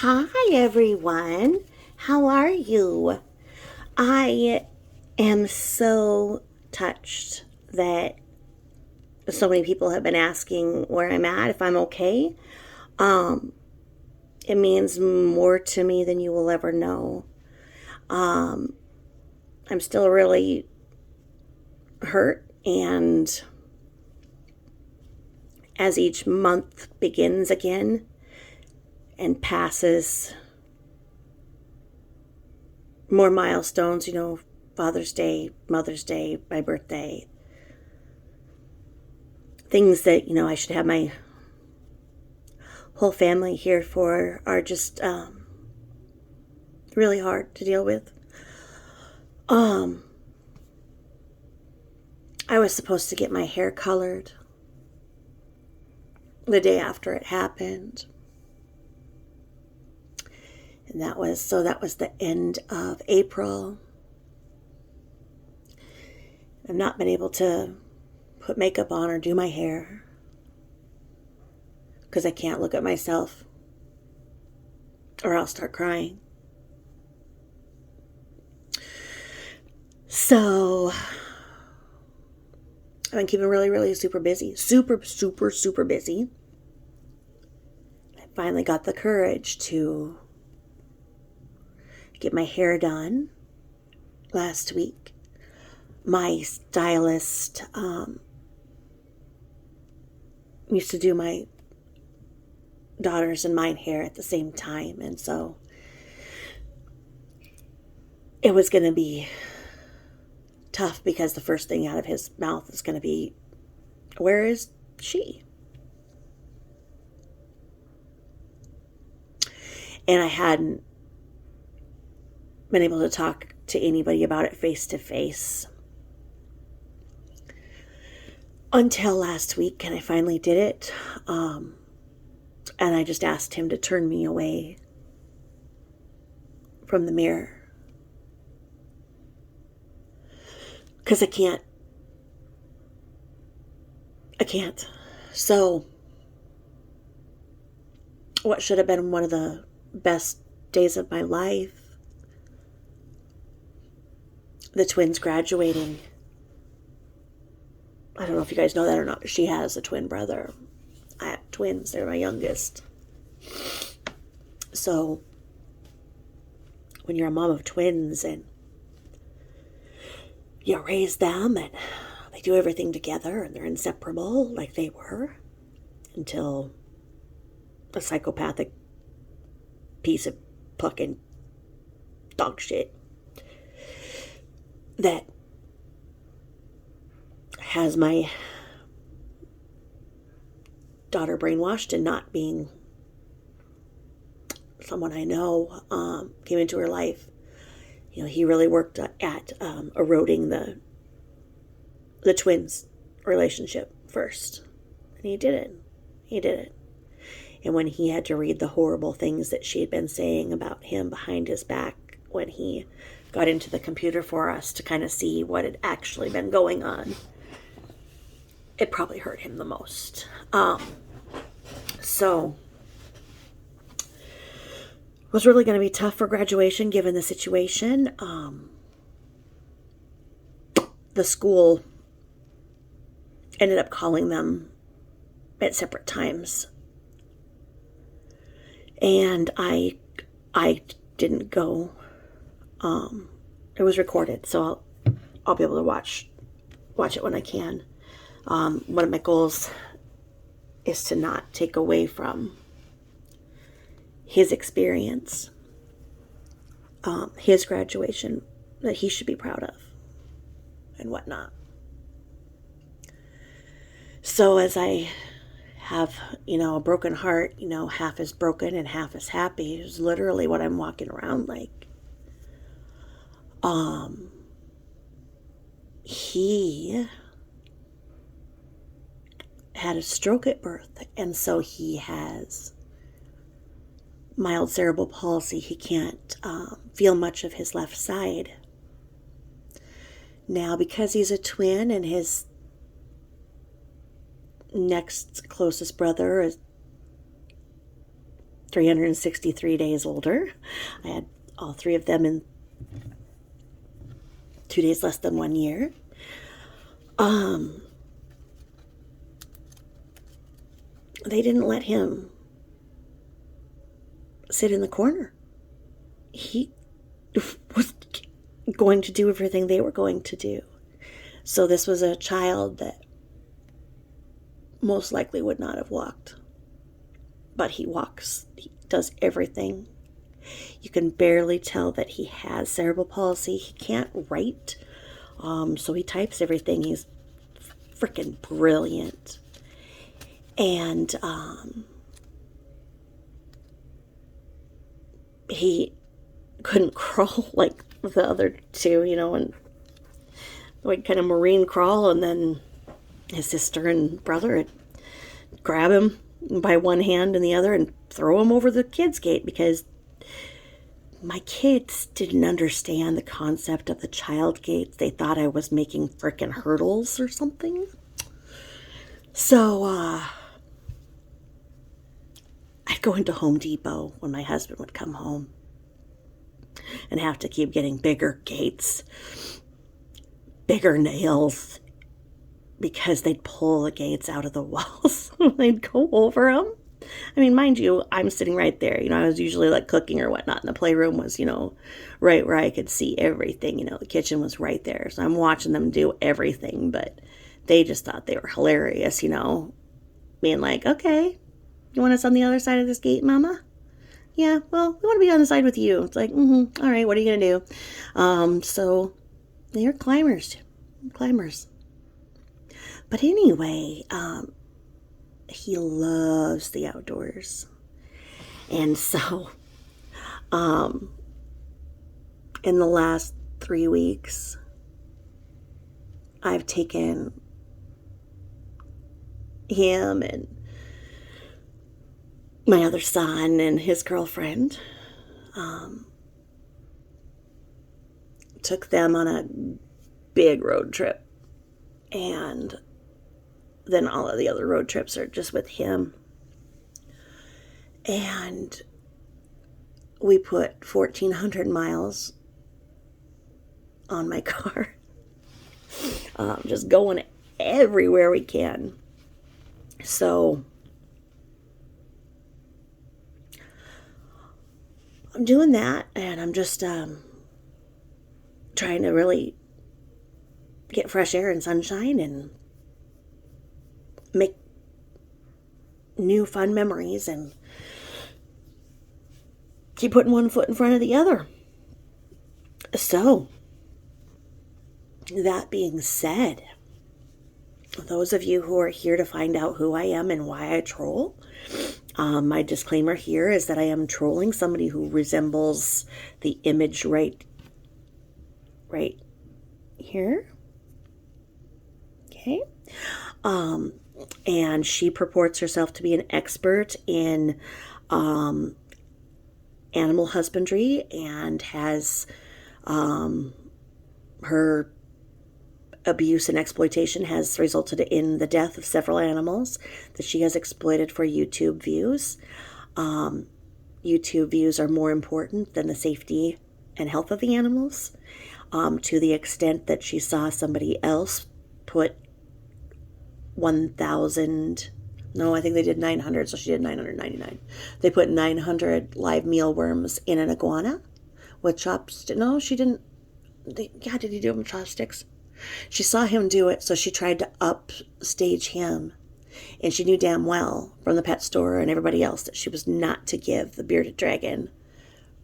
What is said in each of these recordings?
Hi, everyone. How are you? I am so touched that so many people have been asking where I'm at, if I'm okay. Um, it means more to me than you will ever know. Um, I'm still really hurt, and as each month begins again and passes, more milestones, Father's Day, Mother's Day, my birthday, things that, I should have my whole family here for are just really hard to deal with. Um, I was supposed to get my hair colored the day after it happened. And that was the end of April. I've not been able to put makeup on or do my hair because I can't look at myself or I'll start crying. So I've been keeping really, really super busy. Super, super, super busy. I finally got the courage to get my hair done last week. My stylist used to do my daughter's and mine hair at the same time, and so it was going to be tough because the first thing out of his mouth is going to be, where is she? And I hadn't been able to talk to anybody about it face to face until last week, and I finally did it. And I just asked him to turn me away from the mirror because I can't. So what should have been one of the best days of my life, the twins graduating. I don't know if you guys know that or not. She has a twin brother. I have twins. They're my youngest. So when you're a mom of twins and you raise them and they do everything together and they're inseparable like they were until a psychopathic piece of fucking dog shit that has my daughter brainwashed and not being someone I know, came into her life. He really worked at eroding the twins' relationship first. And he did it. And when he had to read the horrible things that she had been saying about him behind his back, when he got into the computer for us to kind of see what had actually been going on, it probably hurt him the most. So it was really going to be tough for graduation given the situation. The school ended up calling them at separate times, and I didn't go. It was recorded, so I'll be able to watch it when I can. One of my goals is to not take away from his experience, his graduation that he should be proud of and whatnot. So as I have, a broken heart, half is broken and half is happy is literally what I'm walking around like. He had a stroke at birth, and so he has mild cerebral palsy. He can't feel much of his left side. Now, because he's a twin and his next closest brother 363 days older. I had all three of them in 2 days less than 1 year. They didn't let him sit in the corner. He was going to do everything they were going to do. So this was a child that most likely would not have walked. But he walks. He does everything. You can barely tell that he has cerebral palsy. He can't write. So he types everything. He's freaking brilliant. And he couldn't crawl like the other two, and like kind of marine crawl, and then his sister and brother would grab him by one hand and the other and throw him over the kids' gate, because my kids didn't understand the concept of the child gates. They thought I was making frickin' hurdles or something. So, I'd go into Home Depot when my husband would come home and have to keep getting bigger gates, bigger nails, because they'd pull the gates out of the walls. They'd go over them. I mean, mind you, I'm sitting right there. I was usually like cooking or whatnot, and the playroom was, right where I could see everything. The kitchen was right there. So I'm watching them do everything, but they just thought they were hilarious, being like, okay, you want us on the other side of this gate, Mama? Yeah, well, we want to be on the side with you. It's like, all right, what are you going to do? So they're climbers. But anyway, he loves the outdoors. And so, in the last 3 weeks, I've taken him and my other son and his girlfriend, took them on a big road trip. And then all of the other road trips are just with him. And we put 1,400 miles on my car. Just going everywhere we can. So I'm doing that, and I'm just trying to really get fresh air and sunshine and make new fun memories and keep putting one foot in front of the other. So, that being said, those of you who are here to find out who I am and why I troll, my disclaimer here is that I am trolling somebody who resembles the image right here. Okay. And she purports herself to be an expert in animal husbandry, and has her abuse and exploitation has resulted in the death of several animals that she has exploited for YouTube views. YouTube views are more important than the safety and health of the animals, to the extent that she saw somebody else put 1,000, no, I think they did 900, so she did 999. They put 900 live mealworms in an iguana with chopsticks. No, she didn't. Yeah, did he do them with chopsticks? She saw him do it, so she tried to upstage him. And she knew damn well from the pet store and everybody else that she was not to give the bearded dragon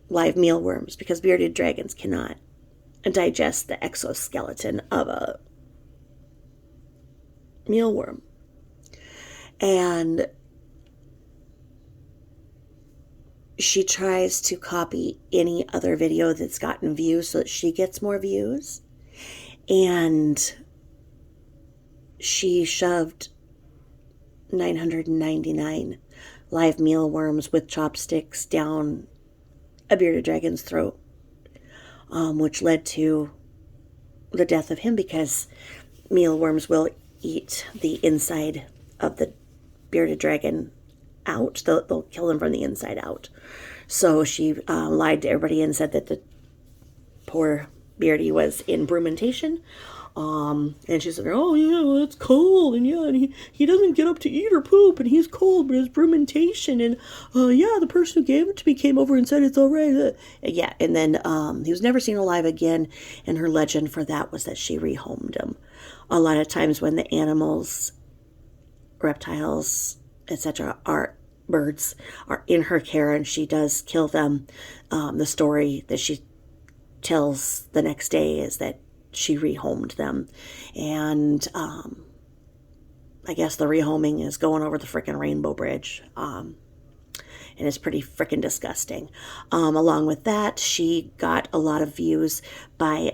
live mealworms, because bearded dragons cannot digest the exoskeleton of a mealworm. And she tries to copy any other video that's gotten views so that she gets more views. And she shoved 999 live mealworms with chopsticks down a bearded dragon's throat, which led to the death of him, because mealworms will eat the inside of the bearded dragon out. They'll kill them from the inside out. So she lied to everybody and said that the poor Beardy was in brumentation. And she said, oh yeah, well, it's cold, and yeah, and he doesn't get up to eat or poop, and he's cold, but it's brumentation, and yeah, the person who gave it to me came over and said it's all right. Yeah, and then he was never seen alive again, and her legend for that was that she rehomed him. A lot of times when the animals, reptiles, etc., birds are in her care and she does kill them, the story that she tells the next day is that she rehomed them. And I guess the rehoming is going over the frickin' Rainbow Bridge. And it's pretty frickin' disgusting. Along with that, she got a lot of views by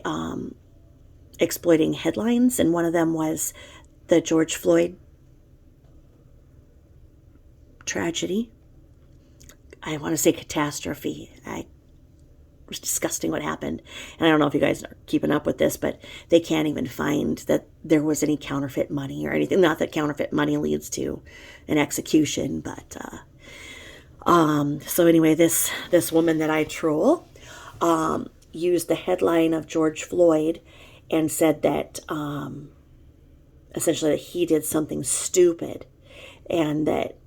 exploiting headlines, and one of them was the George Floyd tragedy. I want to say catastrophe. It was disgusting what happened. And I don't know if you guys are keeping up with this, but they can't even find that there was any counterfeit money or anything. Not that counterfeit money leads to an execution, but so anyway, this woman that I troll used the headline of George Floyd and said that essentially that he did something stupid, and that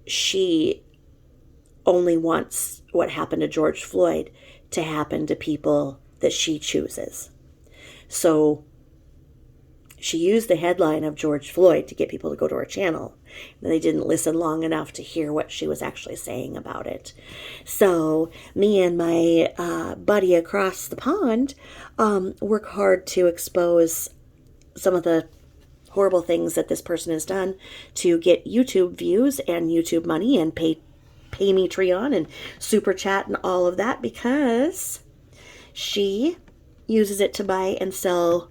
she only wants what happened to George Floyd to happen to people that she chooses. So she used the headline of George Floyd to get people to go to her channel. And they didn't listen long enough to hear what she was actually saying about it. So me and my buddy across the pond work hard to expose some of the horrible things that this person has done to get YouTube views and YouTube money and pay me Treon and super chat and all of that, because she uses it to buy and sell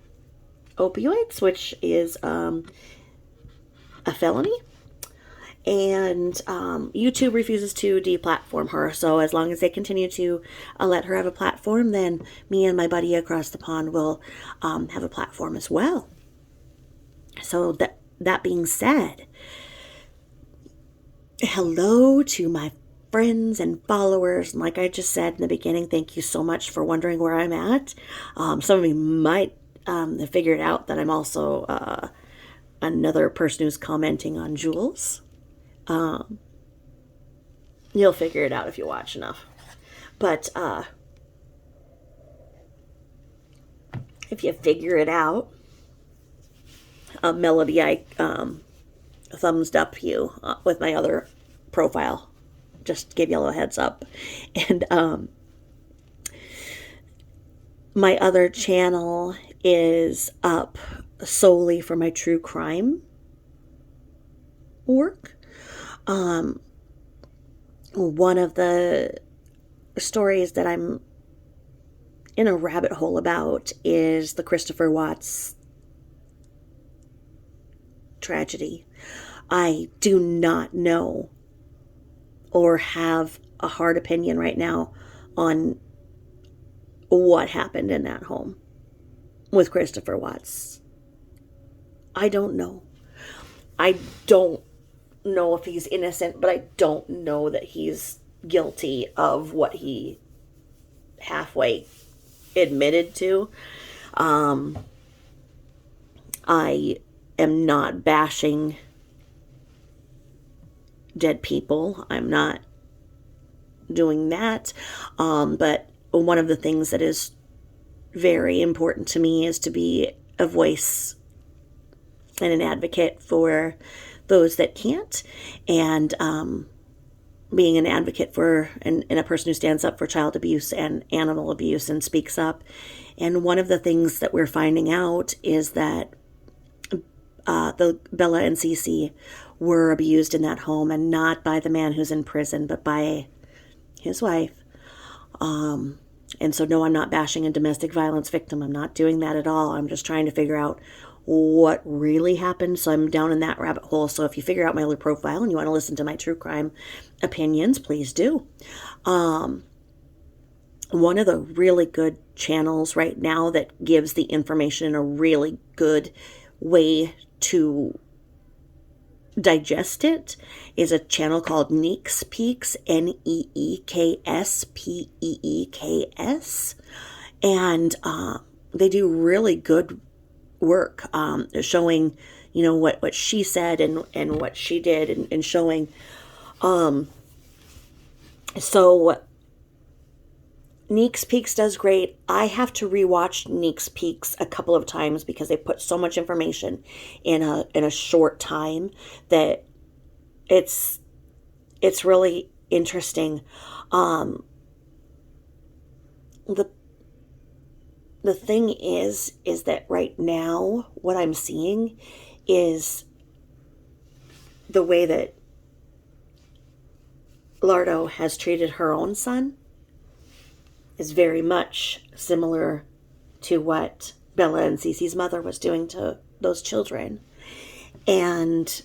opioids, which is a felony, and YouTube refuses to deplatform her. So as long as they continue to let her have a platform, then me and my buddy across the pond will have a platform as well. So that being said, hello to my friends and followers. And like I just said in the beginning, thank you so much for wondering where I'm at. Some of you might have figured out that I'm also another person who's commenting on Jules. You'll figure it out if you watch enough. But if you figure it out, Melody, I thumbs up you with my other profile. Just give you a little heads up. And my other channel is up solely for my true crime work. One of the stories that I'm in a rabbit hole about is the Christopher Watts tragedy. I do not know or have a hard opinion right now on what happened in that home with Christopher Watts. I don't know. I don't know if he's innocent, but I don't know that he's guilty of what he halfway admitted to. I am not bashing dead people. I'm not doing that. But one of the things that is very important to me is to be a voice and an advocate for those that can't, and being an advocate for and a person who stands up for child abuse and animal abuse and speaks up. And one of the things that we're finding out is that the Bella and Cece were abused in that home, and not by the man who's in prison, but by his wife. And so, no, I'm not bashing a domestic violence victim. I'm not doing that at all. I'm just trying to figure out what really happened. So I'm down in that rabbit hole. So if you figure out my other profile and you want to listen to my true crime opinions, please do. One of the really good channels right now that gives the information in a really good way to digest it is a channel called Neeks Peaks, Neekspeeks. And they do really good work showing, what she said and what she did, and showing. So Neeks Peaks does great. I have to rewatch Neeks Peaks a couple of times because they put so much information in a short time that it's really interesting. The thing is that right now what I'm seeing is the way that Lardo has treated her own son is very much similar to what Bella and Cece's mother was doing to those children. And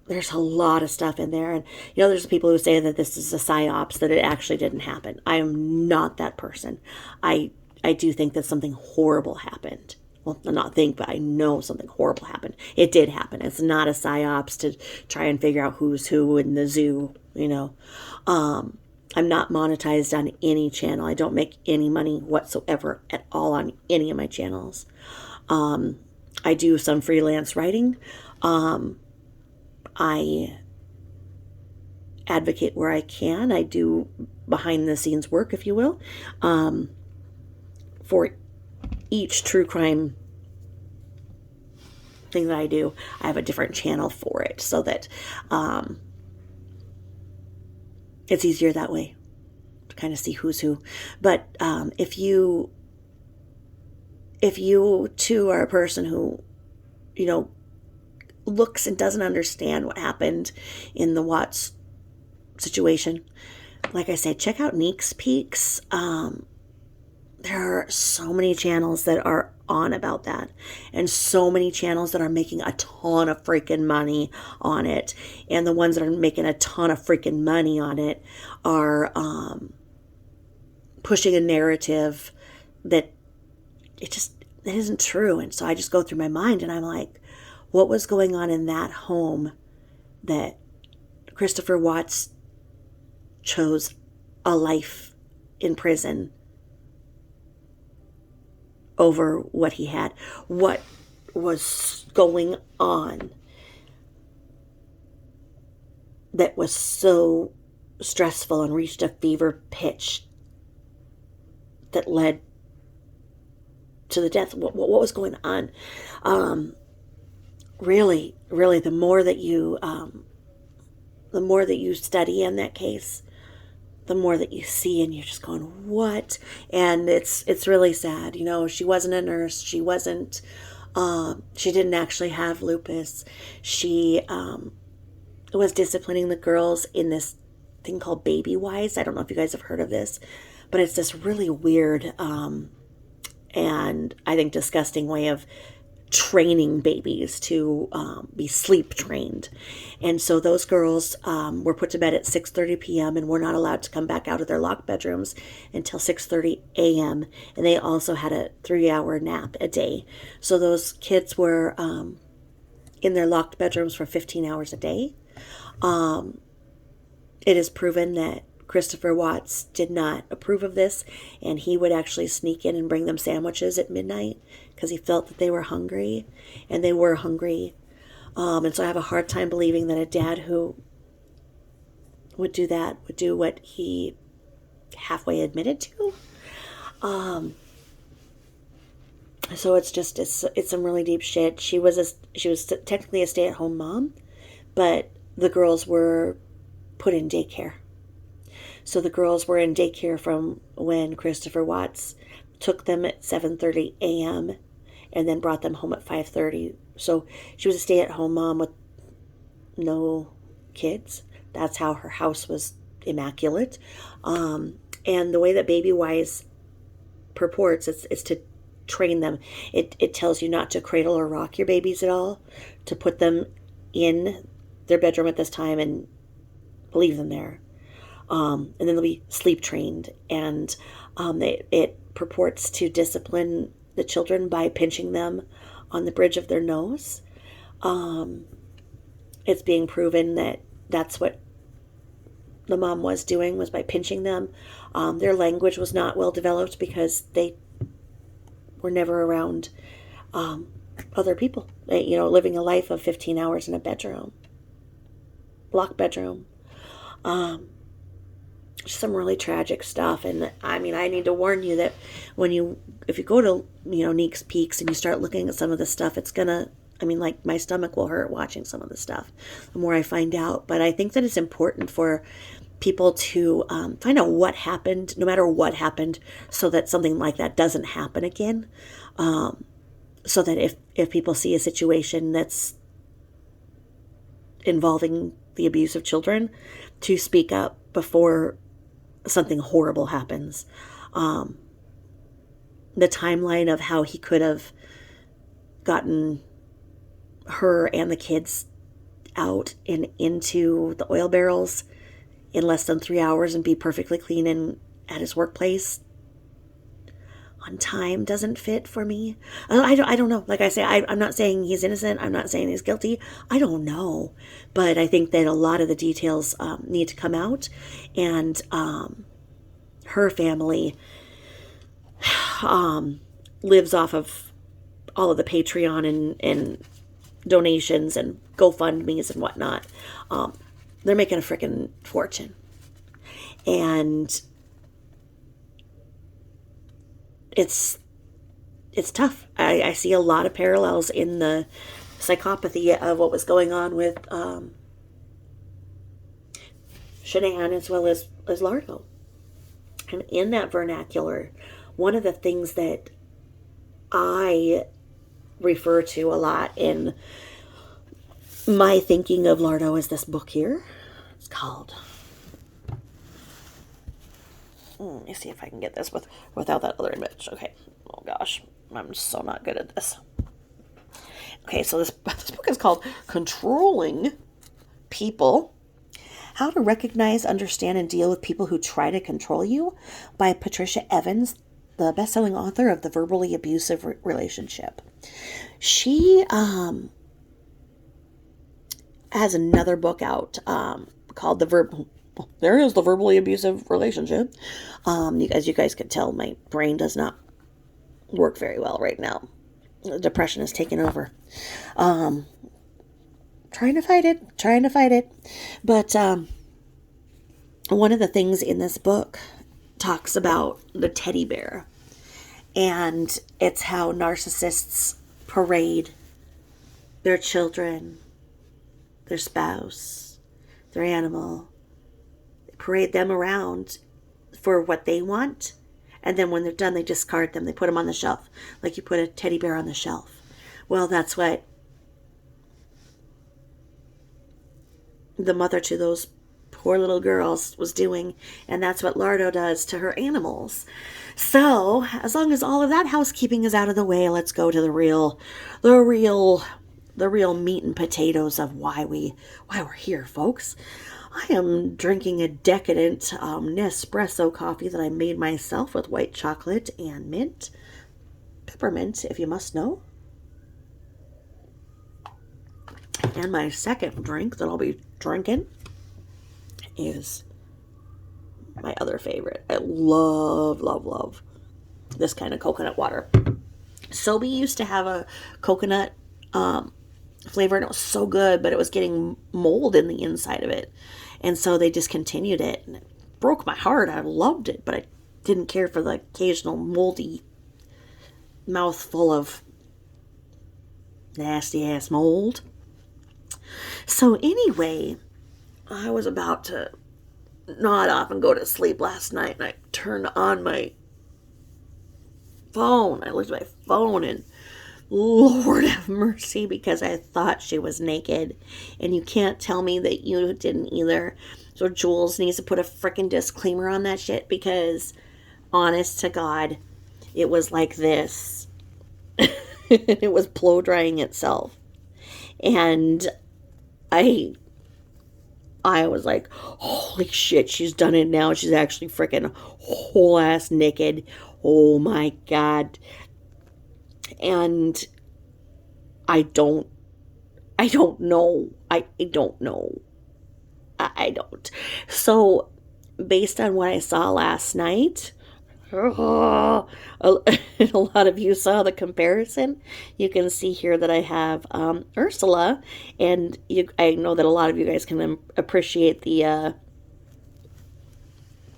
there's a lot of stuff in there. And, there's people who say that this is a psyops, that it actually didn't happen. I am not that person. I do think that something horrible happened. Well, not think, but I know something horrible happened. It did happen. It's not a psyops to try and figure out who's who in the zoo, I'm not monetized on any channel. I don't make any money whatsoever at all on any of my channels. I do some freelance writing. I advocate where I can. I do behind the scenes work, if you will, for each true crime thing that I do. I have a different channel for it so that it's easier that way to kind of see who's who. But if you too are a person who, looks and doesn't understand what happened in the Watts situation, like I said, check out Neeks Peaks. There are so many channels that are on about that, and so many channels that are making a ton of freaking money on it. And the ones that are making a ton of freaking money on it are pushing a narrative that it isn't true. And so I just go through my mind and I'm like, what was going on in that home that Christopher Watts chose a life in prison over what he had? What was going on that was so stressful and reached a fever pitch that led to the death? What was going on? Really, the more that you study in that case, the more that you see, and you're just going, what? And it's really sad. She wasn't a nurse. She wasn't, she didn't actually have lupus. She was disciplining the girls in this thing called Baby Wise. I don't know if you guys have heard of this, but it's this really weird, and I think disgusting way of training babies to be sleep trained. And so those girls were put to bed at 6:30 p.m. and were not allowed to come back out of their locked bedrooms until 6:30 a.m. And they also had a 3-hour nap a day. So those kids were in their locked bedrooms for 15 hours a day. It is proven that Christopher Watts did not approve of this, and he would actually sneak in and bring them sandwiches at midnight because he felt that they were hungry, and they were hungry. And so I have a hard time believing that a dad who would do that would do what he halfway admitted to. So it's some really deep shit. She was technically a stay-at-home mom, but the girls were put in daycare. So the girls were in daycare from when Christopher Watts took them at 7:30 a.m. and then brought them home at 5:30. So she was a stay-at-home mom with no kids. That's how her house was immaculate. And the way that Baby Wise purports, it's to train them. It tells you not to cradle or rock your babies at all, to put them in their bedroom at this time and leave them there. And then they'll be sleep trained. And it purports to discipline the children by pinching them on the bridge of their nose. it's being proven that that's what the mom was doing, was by pinching them. Their language was not well developed because they were never around other people. Living a life of 15 hours in a bedroom, locked bedroom. Some really tragic stuff. And I mean, I need to warn you that if you go to, Neek's Peaks and you start looking at some of this stuff, it's gonna, like my stomach will hurt watching some of the stuff the more I find out. But I think that it's important for people to find out what happened, no matter what happened, so that something like that doesn't happen again. So that if people see a situation that's involving the abuse of children, to speak up before something horrible happens. The timeline of how he could have gotten her and the kids out and into the oil barrels in less than 3 hours and be perfectly clean and at his workplace on time doesn't fit for me. I don't know. Like I say, I'm not saying he's innocent. I'm not saying he's guilty. I don't know. But I think that a lot of the details need to come out. And her family lives off of all of the Patreon and donations and GoFundMes and whatnot. They're making a freaking fortune. And it's tough. I see a lot of parallels in the psychopathy of what was going on with Shanann as well as Lardo. And in that vernacular, one of the things that I refer to a lot in my thinking of Lardo is this book here. It's called... Let me see if I can get this without that other image. Okay. Oh gosh, I'm so not good at this. Okay, so this book is called Controlling People: How to Recognize, Understand, and Deal with People Who Try to Control You, by Patricia Evans, the best-selling author of The Verbally Abusive Relationship. She has another book out called The Verbally Abusive Relationship. As you guys can tell, my brain does not work very well right now. Depression has taken over. Trying to fight it. But one of the things in this book talks about the teddy bear. And it's how narcissists parade their children, their spouse, their animal, parade them around for what they want, and then when they're done, they discard them. They put them on the shelf, like you put a teddy bear on the shelf. Well, that's what the mother to those poor little girls was doing, and that's what Lardo does to her animals. So, as long as all of that housekeeping is out of the way, let's go to the real meat and potatoes of why we're here, folks. I am drinking a decadent Nespresso coffee that I made myself with white chocolate and mint. Peppermint, if you must know. And my second drink that I'll be drinking is my other favorite. I love this kind of coconut water. Sobe used to have a coconut flavor, and it was so good, but it was getting mold in the inside of it. And so they discontinued it, and it broke my heart. I loved it, but I didn't care for the occasional moldy mouthful of nasty ass mold. So anyway, I was about to nod off and go to sleep last night, and I turned on my phone. I looked at my phone, and Lord have mercy, because I thought she was naked, and you can't tell me that you didn't either. So Jules needs to put a freaking disclaimer on that shit, because honest to God, it was like this. It was blow drying itself. And I was like, holy shit, she's done it now. She's actually freaking whole ass naked. Oh my God. And I don't I don't know. I don't know. I don't. So, based on what I saw last night, oh, a lot of you saw the comparison. You can see here that I have Ursula, and I know that a lot of you guys can appreciate the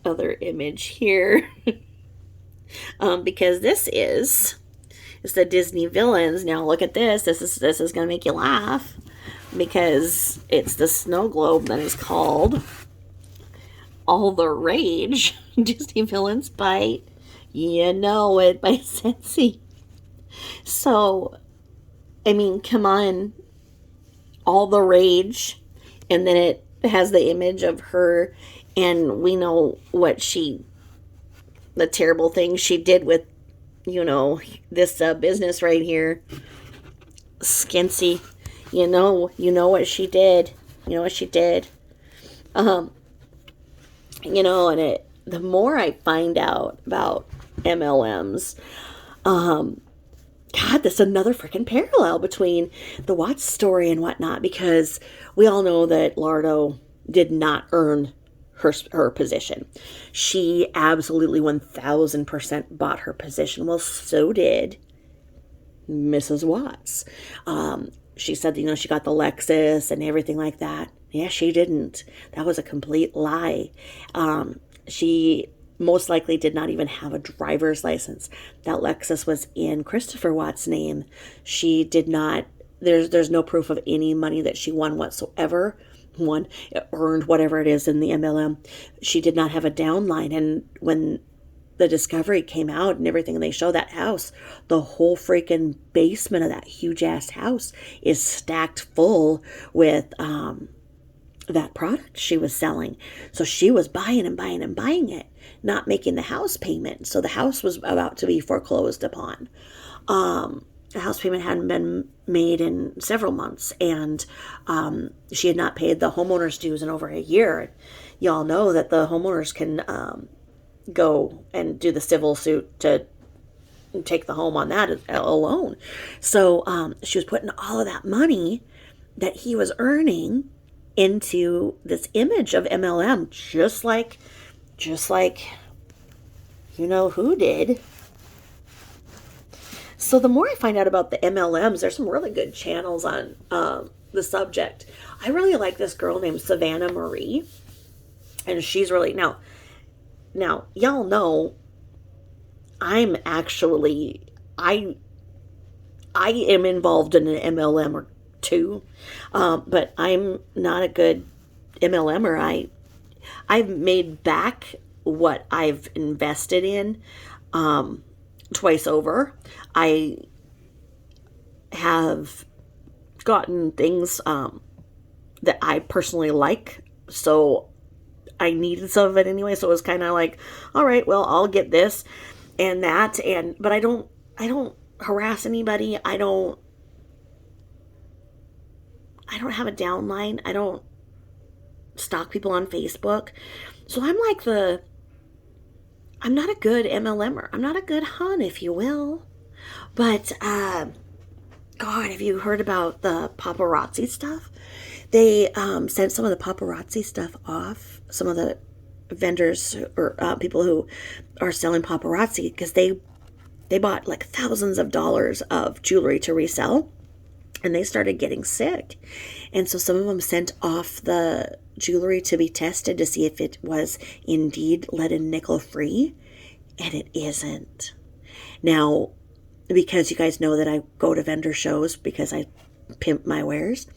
other image here, because this is it's the Disney villains. Now look at this. This is gonna make you laugh because it's the snow globe that is called All the Rage Disney Villains by You Know It by Scentsy. So, I mean, come on. All the Rage. And then it has the image of her, and we know the terrible thing she did with, this business right here. Skincy. You know what she did. You know what she did. And the more I find out about MLMs, God, there's another freaking parallel between the Watts story and whatnot, because we all know that Lardo did not earn her position. She absolutely 1000% bought her position. Well, so did Mrs. Watts. She said, she got the Lexus and everything like that. Yeah, she didn't. That was a complete lie. She most likely did not even have a driver's license. That Lexus was in Christopher Watts' name. She did not, there's no proof of any money that she won whatsoever. Earned whatever it is in the MLM. She did not have a downline. And when the discovery came out and everything, and they show that house, the whole freaking basement of that huge ass house is stacked full with that product she was selling. So she was buying and buying and buying it, not making the house payment. So the house was about to be foreclosed upon. The house payment hadn't been made in several months, and she had not paid the homeowner's dues in over a year. Y'all know that the homeowners can go and do the civil suit to take the home on that alone. So she was putting all of that money that he was earning into this image of MLM, just like you know who did. So the more I find out about the MLMs, there's some really good channels on the subject. I really like this girl named Savannah Marie, and she's really now y'all know I'm actually I am involved in an MLM or two, but I'm not a good MLMer. I've made back what I've invested in twice over. I have gotten things that I personally like, so I needed some of it anyway. So it was kind of like, all right, well, I'll get this and that, but I don't harass anybody. I don't have a downline. I don't stalk people on Facebook. So I'm not a good MLMer. I'm not a good hun, if you will. But, God, have you heard about the paparazzi stuff? They sent some of the paparazzi stuff off, some of the vendors or people who are selling paparazzi, because they bought like thousands of dollars of jewelry to resell, and they started getting sick. And so some of them sent off the jewelry to be tested to see if it was indeed lead and nickel free, and it isn't. Now, because you guys know that I go to vendor shows because I pimp my wares,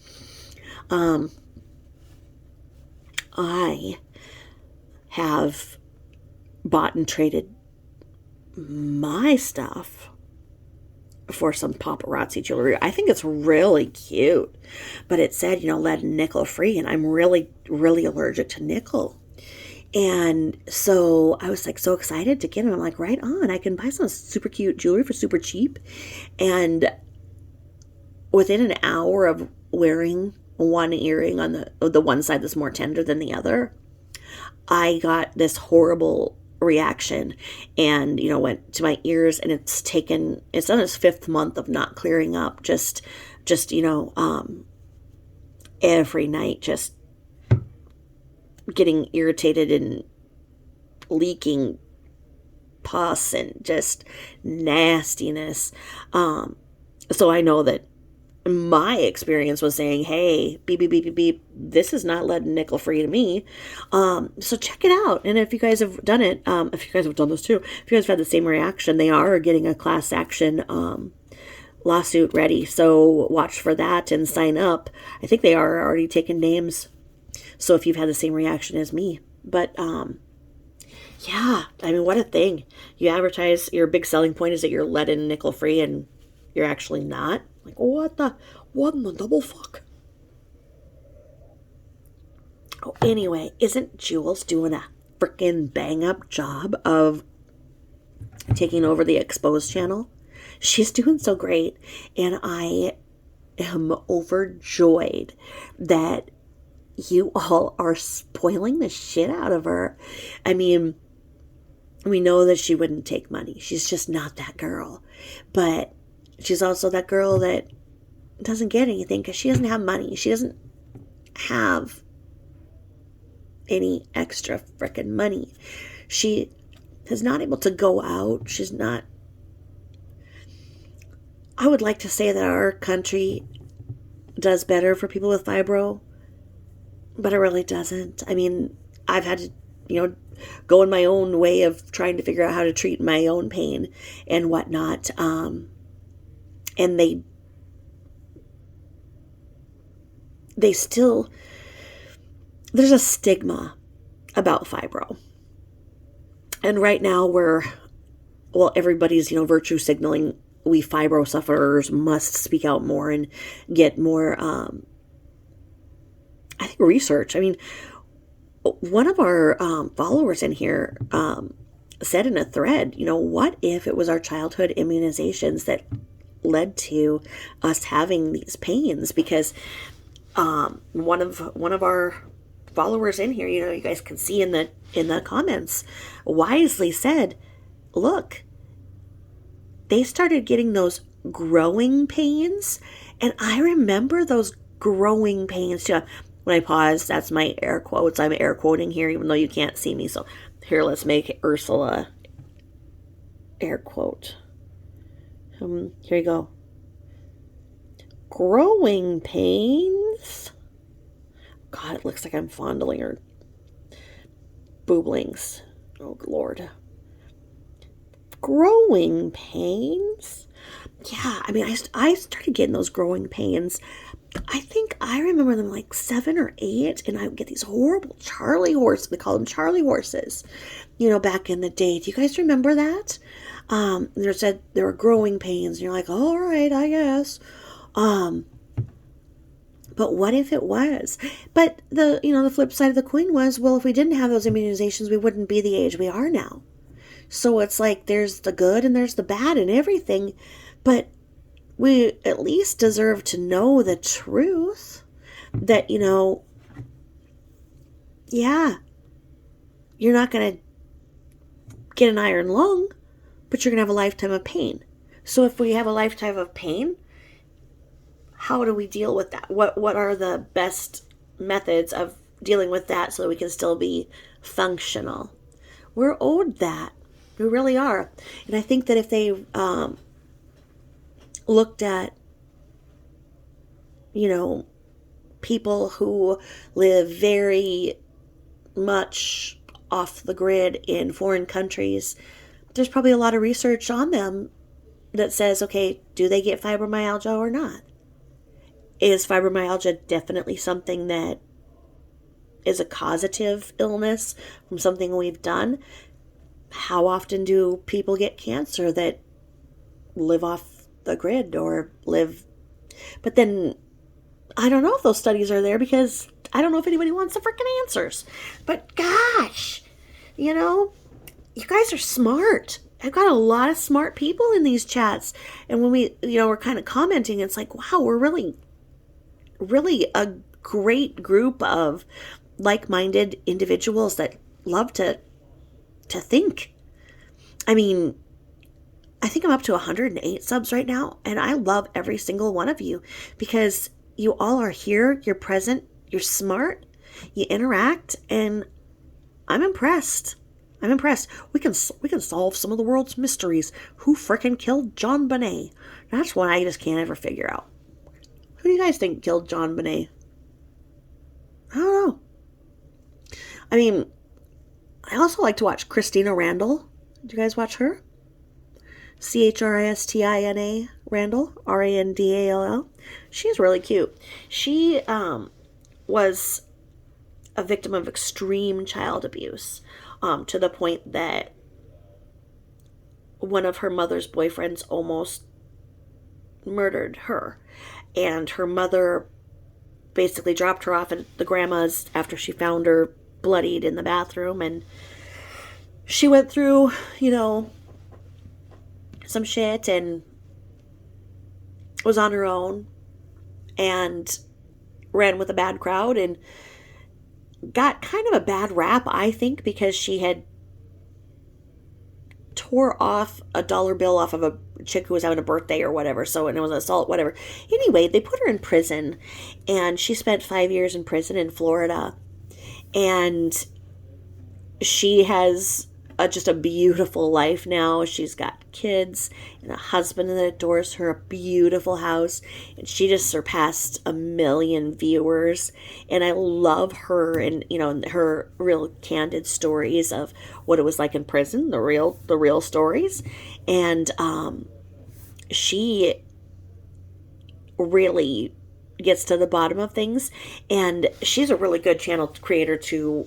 I have bought and traded my stuff for some paparazzi jewelry. I think it's really cute, but it said, lead and nickel free, and I'm really, really allergic to nickel. And so I was like so excited to get them. I'm like, right on, I can buy some super cute jewelry for super cheap. And within an hour of wearing one earring on the one side that's more tender than the other, I got this horrible reaction, and went to my ears, and it's on its 5th month of not clearing up, just every night, just getting irritated and leaking pus and just nastiness. So I know that my experience was saying, hey, beep, beep, beep, beep, beep, this is not lead and nickel free to me. So check it out. And if you guys have done it, if you guys have done this too, if you guys have had the same reaction, they are getting a class action lawsuit ready. So watch for that and sign up. I think they are already taking names. So if you've had the same reaction as me. But yeah, I mean, what a thing. You advertise, your big selling point is that you're lead and nickel free, and you're actually not. Like, what in the double fuck? Oh, anyway, isn't Jules doing a freaking bang up job of taking over the Exposed channel? She's doing so great, and I am overjoyed that you all are spoiling the shit out of her. I mean, we know that she wouldn't take money. She's just not that girl. But she's also that girl that doesn't get anything because she doesn't have money. She doesn't have any extra frickin' money. She is not able to go out. She's not... I would like to say that our country does better for people with fibro, but it really doesn't. I mean, I've had to, go in my own way of trying to figure out how to treat my own pain and whatnot. And they still, there's a stigma about fibro. And right now everybody's, virtue signaling. We fibro sufferers must speak out more and get more, I think, research. I mean, one of our followers in here said in a thread, what if it was our childhood immunizations that led to us having these pains? Because one of our followers in here, you guys can see in the comments, wisely said, look, they started getting those growing pains, and I remember those growing pains too. When I pause, that's my air quotes. I'm air quoting here, even though you can't see me. So here, let's make Ursula air quote. Here you go. Growing pains. God, it looks like I'm fondling her booblings. Oh, Lord. Growing pains? Yeah, I mean, I started getting those growing pains. I think I remember them like 7 or 8, and I would get these horrible Charlie horses. They call them Charlie horses, back in the day. Do you guys remember that? There were growing pains, and you're like, all right, I guess. But what if it was? But the flip side of the coin was, well, if we didn't have those immunizations, we wouldn't be the age we are now. So it's like there's the good and there's the bad and everything, but we at least deserve to know the truth that, yeah, you're not going to get an iron lung, but you're going to have a lifetime of pain. So if we have a lifetime of pain, how do we deal with that? What are the best methods of dealing with that so that we can still be functional? We're owed that. We really are. And I think that if they looked at, people who live very much off the grid in foreign countries, there's probably a lot of research on them that says, okay, do they get fibromyalgia or not? Is fibromyalgia definitely something that is a causative illness from something we've done? How often do people get cancer that live off the grid or live? But then I don't know if those studies are there because I don't know if anybody wants the freaking answers. But gosh, you guys are smart. I've got a lot of smart people in these chats. And when we're kind of commenting, it's like, wow, we're really, really a great group of like-minded individuals that love to think. I mean, I think I'm up to 108 subs right now, and I love every single one of you because you all are here, you're present, you're smart, you interact, and I'm impressed. I'm impressed. We can solve some of the world's mysteries. Who frickin' killed John Bonet? That's what I just can't ever figure out. Who do you guys think killed John Bonet? I don't know. I mean, I also like to watch Christina Randall. Do you guys watch her? Christina Randall, Randall. She's really cute. She was a victim of extreme child abuse, to the point that one of her mother's boyfriends almost murdered her. And her mother basically dropped her off at the grandma's after she found her bloodied in the bathroom. And she went through, some shit and was on her own and ran with a bad crowd and got kind of a bad rap, I think, because she had tore off a dollar bill off of a chick who was having a birthday or whatever. So, and it was an assault, whatever. Anyway, they put her in prison, and she spent 5 years in prison in Florida. And she has just a beautiful life now. She's got kids and a husband that adores her, a beautiful house, and she just surpassed 1 million viewers. And I love her, and her real candid stories of what it was like in prison, the real stories. And she really gets to the bottom of things, and she's a really good channel creator to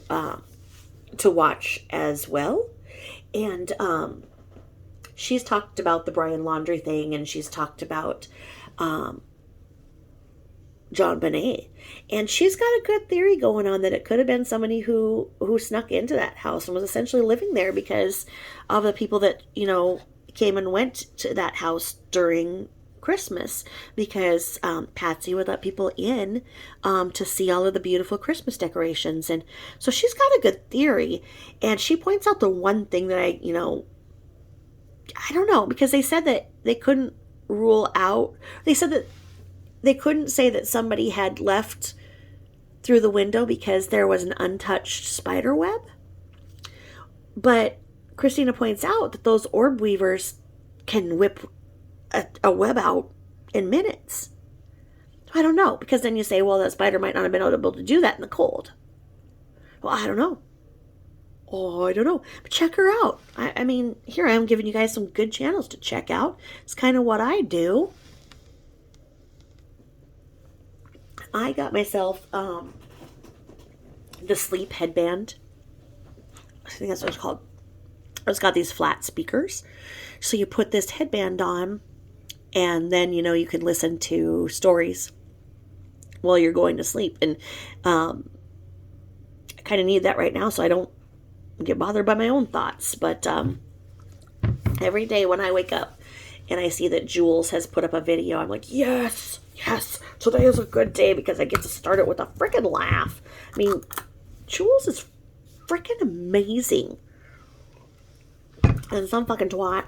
watch as well. And she's talked about the Brian Laundrie thing, and she's talked about John Bonet, and she's got a good theory going on that it could have been somebody who snuck into that house and was essentially living there because of the people that came and went to that house during Christmas, because Patsy would let people in to see all of the beautiful Christmas decorations. And so she's got a good theory, and she points out the one thing that I don't know, because they said that they couldn't rule out, they said that they couldn't say that somebody had left through the window because there was an untouched spider web. But Christina points out that those orb weavers can whip a web out in minutes. I don't know, because then you say, well, that spider might not have been able to do that in the cold. Well, I don't know. Oh, I don't know. But check her out. I mean, here I am giving you guys some good channels to check out. It's kind of what I do. I got myself the sleep headband. I think that's what it's called. It's got these flat speakers. So you put this headband on, and then, you can listen to stories while you're going to sleep. And I kind of need that right now so I don't get bothered by my own thoughts. But every day when I wake up and I see that Jules has put up a video, I'm like, yes, today is a good day because I get to start it with a freaking laugh. I mean, Jules is freaking amazing. And some fucking twat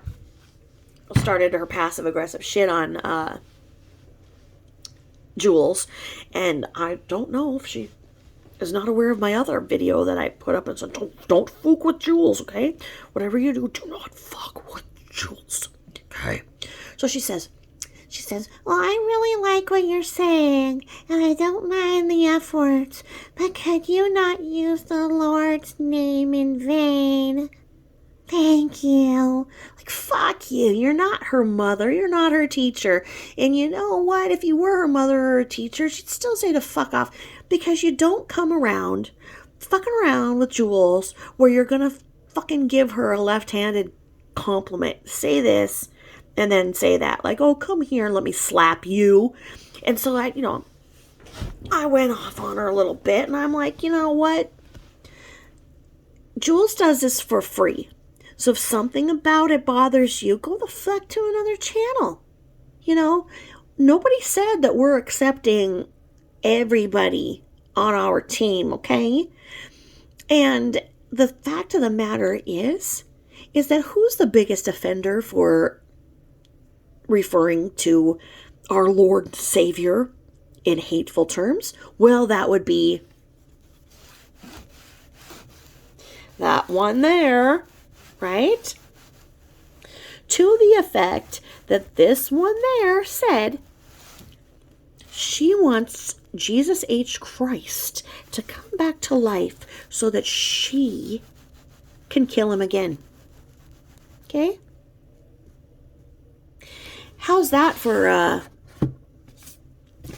started her passive-aggressive shit on Jules, and I don't know if she is not aware of my other video that I put up and said, don't fuck with Jules, okay? Whatever you do not fuck with Jules, okay? So she says, well, I really like what you're saying, and I don't mind the F words, but could you not use the Lord's name in vain? Thank you. Like, fuck you. You're not her mother. You're not her teacher. And you know what? If you were her mother or her teacher, she'd still say to fuck off, because you don't come around fucking around with Jules where you're going to fucking give her a left-handed compliment. Say this and then say that. Like, oh, come here and let me slap you. And so I went off on her a little bit, and I'm like, you know what? Jules does this for free. So if something about it bothers you, go the fuck to another channel. Nobody said that we're accepting everybody on our team, okay? And the fact of the matter is that who's the biggest offender for referring to our Lord and Savior in hateful terms? Well, that would be that one there, right? To the effect that this one there said she wants Jesus H. Christ to come back to life so that she can kill him again. Okay? How's that for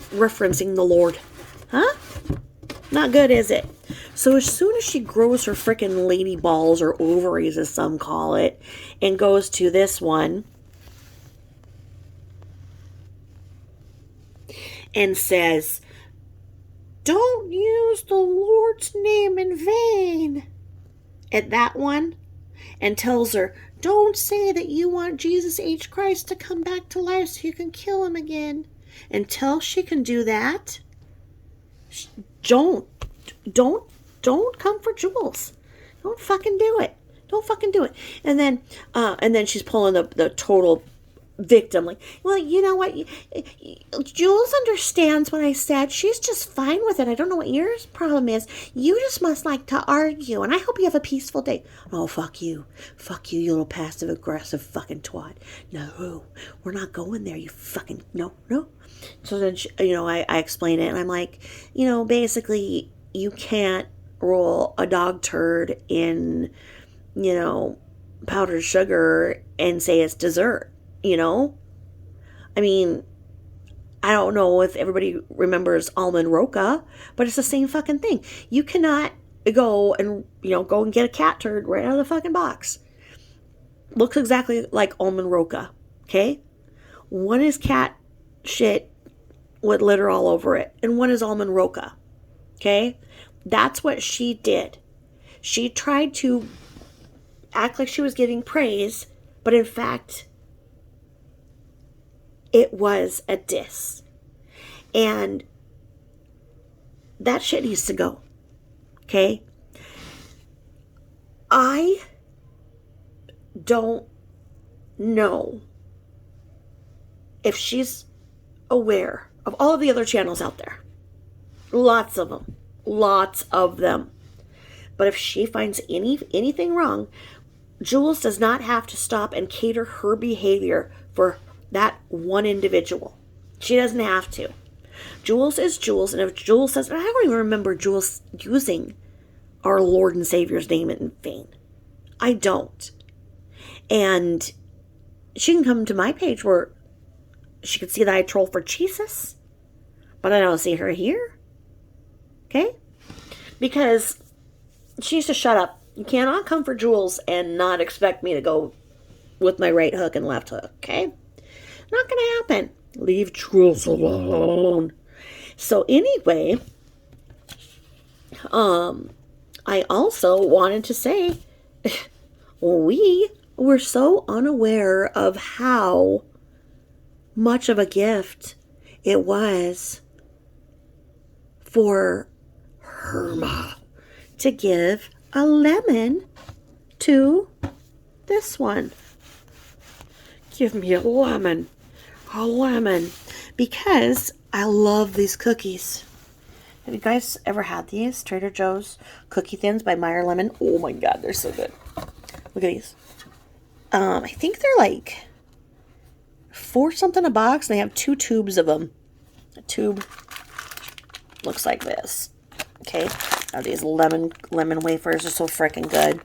referencing the Lord? Huh? Not good, is it? So as soon as she grows her frickin' lady balls, or ovaries as some call it, and goes to this one and says, don't use the Lord's name in vain, at that one, and tells her, don't say that you want Jesus H. Christ to come back to life so you can kill him again. Until she can do that, don't come for Jules. Don't fucking do it. Don't fucking do it. And then she's pulling the total victim, like, well, you know what, Jules understands what I said. She's just fine with it. I don't know what your problem is. You just must like to argue, and I hope you have a peaceful day. Oh, fuck you, you little passive aggressive fucking twat. No, we're not going there. You fucking no. So then I explain it, and I'm like, basically you can't roll a dog turd in powdered sugar and say it's dessert. I mean, I don't know if everybody remembers almond roca, but it's the same fucking thing. You cannot go and get a cat turd right out of the fucking box. Looks exactly like almond roca. Okay, one is cat shit with litter all over it, and one is almond roca. Okay, that's what she did. She tried to act like she was giving praise, but in fact, it was a diss. And that shit needs to go. Okay? I don't know if she's aware of all of the other channels out there. Lots of them. But if she finds anything wrong, Jules does not have to stop and cater her behavior for that one individual. She doesn't have to. Jules is Jules, and if Jules says, I don't even remember Jules using our Lord and Savior's name in vain. I don't. And she can come to my page where she can see that I troll for Jesus, but I don't see her here. Okay? Because she needs to shut up. You cannot come for Jules and not expect me to go with my right hook and left hook. Okay? Not going to happen. Leave Jules alone. So anyway, I also wanted to say we were so unaware of how much of a gift it was for Herma to give a lemon to this one. Give me a lemon. Because I love these cookies. Have you guys ever had these? Trader Joe's Cookie Thins by Meyer Lemon. Oh my god, they're so good. Look at these. I think they're like $4 something a box, and they have 2 tubes of them. A tube looks like this. Okay. Now these lemon wafers are so freaking good.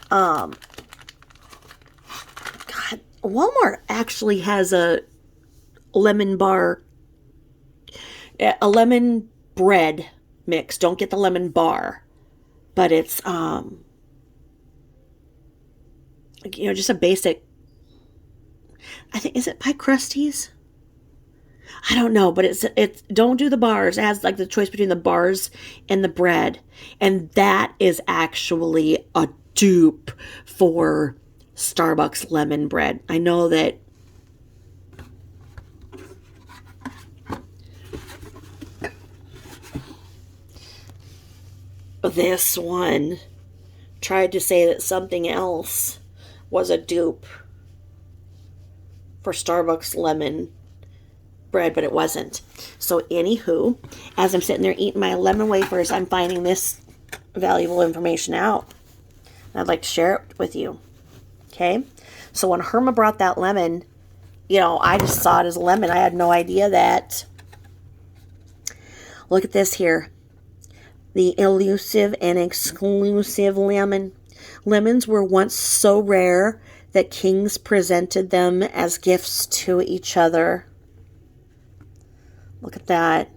God, Walmart actually has a lemon bar, a lemon bread mix. Don't get the lemon bar, but it's just a basic. I think, is it by Krusty's? I don't know, but it's don't do the bars. It has like the choice between the bars and the bread, and that is actually a dupe for Starbucks lemon bread. I know that this one tried to say that something else was a dupe for Starbucks lemon bread, but it wasn't. So anywho, as I'm sitting there eating my lemon wafers, I'm finding this valuable information out. I'd like to share it with you. Okay? So when Herma brought that lemon, I just saw it as a lemon. I had no idea that. Look at this here. The elusive and exclusive lemon. Lemons were once so rare that kings presented them as gifts to each other. Look at that.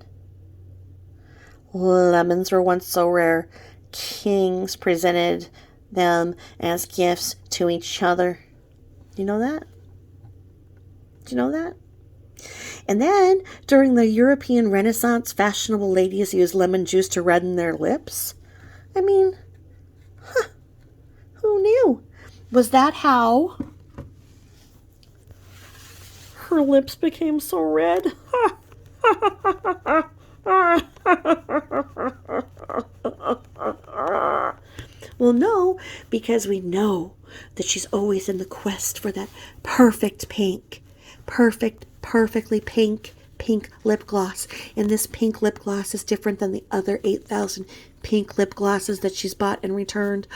Lemons were once so rare, kings presented them as gifts to each other. Do you know that? Do you know that? And then, during the European Renaissance, fashionable ladies used lemon juice to redden their lips. I mean, who knew? Was that how her lips became so red? Well, no, because we know that she's always in the quest for that perfect pink. Perfectly pink lip gloss. And this pink lip gloss is different than the other 8,000 pink lip glosses that she's bought and returned.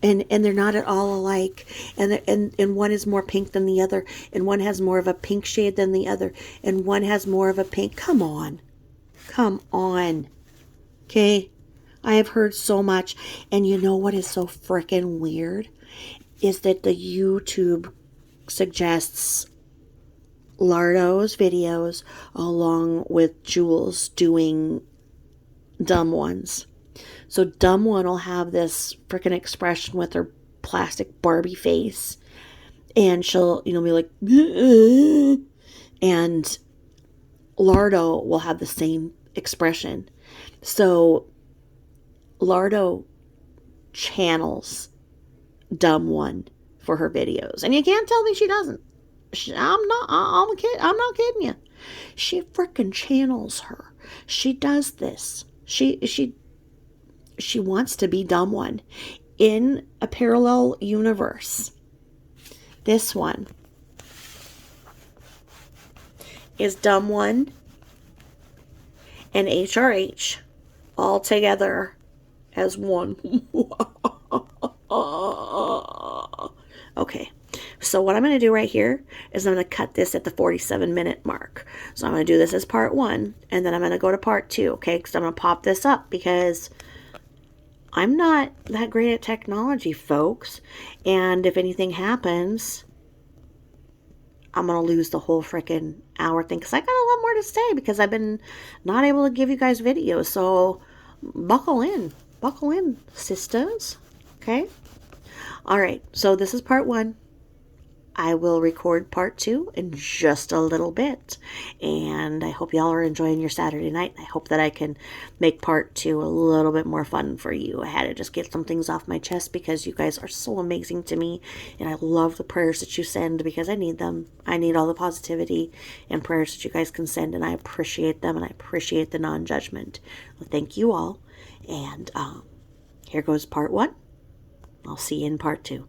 And they're not at all alike. And one is more pink than the other. And one has more of a pink shade than the other. And one has more of a pink. Come on. Okay? I have heard so much. And you know what is so freaking weird? Is that the YouTube suggests Lardo's videos along with Jules doing Dumb Ones. So Dumb One will have this freaking expression with her plastic Barbie face, and she'll, be like, and Lardo will have the same expression. So Lardo channels Dumb One for her videos, and you can't tell me she doesn't. I'm not kidding you. She freaking channels her. She does this. She wants to be Dumb One in a parallel universe. This one is Dumb One and HRH all together as one. Okay. So what I'm going to do right here is I'm going to cut this at the 47-minute mark. So I'm going to do this as part 1, and then I'm going to go to part 2, okay? Because I'm going to pop this up because I'm not that great at technology, folks. And if anything happens, I'm going to lose the whole freaking hour thing because I got a lot more to say because I've been not able to give you guys videos. So buckle in, sisters, okay? All right, so this is part 1. I will record part 2 in just a little bit. And I hope y'all are enjoying your Saturday night. I hope that I can make part 2 a little bit more fun for you. I had to just get some things off my chest because you guys are so amazing to me. And I love the prayers that you send because I need them. I need all the positivity and prayers that you guys can send. And I appreciate them. And I appreciate the non-judgment. Well, thank you all. And here goes part 1. I'll see you in part 2.